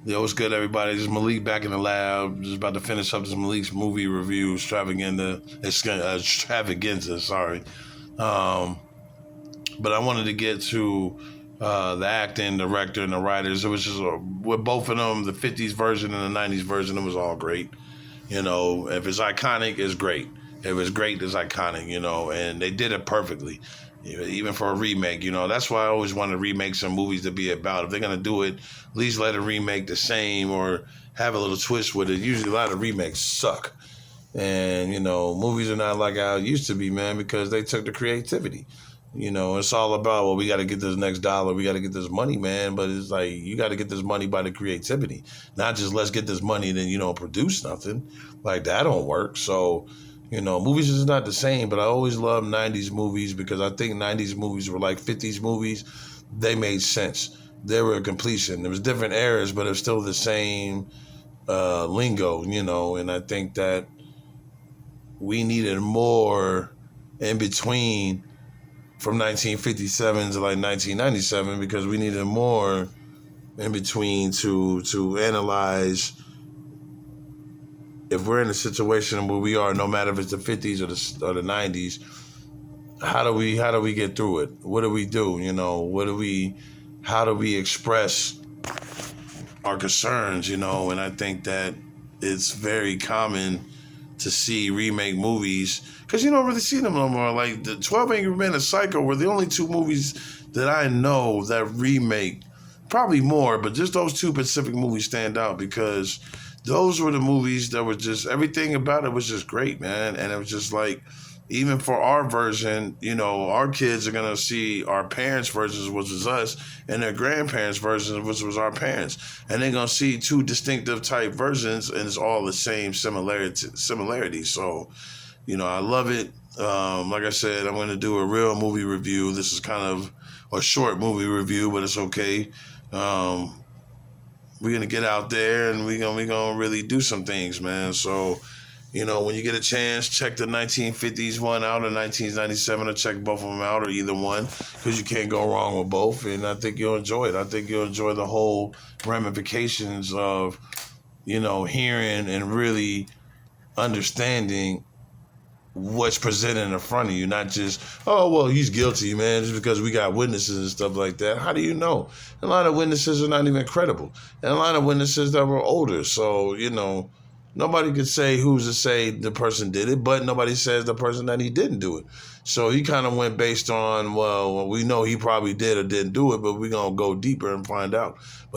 Yo, what's good, everybody? This is Malik back in the lab. Just about to finish up this Malik's movie review extravaganza. Sorry, um, but I wanted to get to the acting, director, and the writers. It was just with both of them, the '50s version and the '90s version. It was all great. You know, if it's iconic, it's great. If it's great, it's iconic. You know, and they did it perfectly. Even for a remake, that's why I always want to remake some movies to be about. If they're gonna do it, at least let a remake the same or have a little twist with it. Usually, a lot of remakes suck, and movies are not like how it used to be, man, because they took the creativity. It's all about, well, we got to get this next dollar, we got to get this money, man. But it's like you got to get this money by the creativity, not just let's get this money and then produce nothing. Like that don't work. So, movies is not the same. But I always love '90s movies because I think '90s movies were like '50s movies. They made sense. They were a completion. There was different eras, but it was still the same lingo, And I think that we needed more in between from 1957 to like 1997 because we needed more in between to analyze if we're in a situation where we are, no matter if it's the 50s or the 90s. How do we get through it? What do we do? How do we express our concerns? And I think that it's very common to see remake movies because you don't really see them no more. Like the 12 Angry Men and Psycho were the only two movies that I know that remake. Probably more, but just those two specific movies stand out because those were the movies that were just, everything about it was just great, man. And it was just like, even for our version, our kids are going to see our parents' versions, which was us, and their grandparents' versions, which was our parents. And they're going to see two distinctive type versions, and it's all the same similarity. So, I love it. Like I said, I'm going to do a real movie review. This is kind of a short movie review, but it's okay. We're going to get out there and we're gonna really do some things, man. So, when you get a chance, check the 1950s one out or 1997 or check both of them out or either one because you can't go wrong with both. And I think you'll enjoy it. I think you'll enjoy the whole ramifications of, hearing and really understanding what's presented in front of you, not just, oh, well, he's guilty, man, just because we got witnesses and stuff like that. How do you know? A lot of witnesses are not even credible. And a lot of witnesses that were older. So, nobody could say who's to say the person did it, but nobody says the person that he didn't do it. So he kind of went based on, well, we know he probably did or didn't do it, but we're going to go deeper and find out. But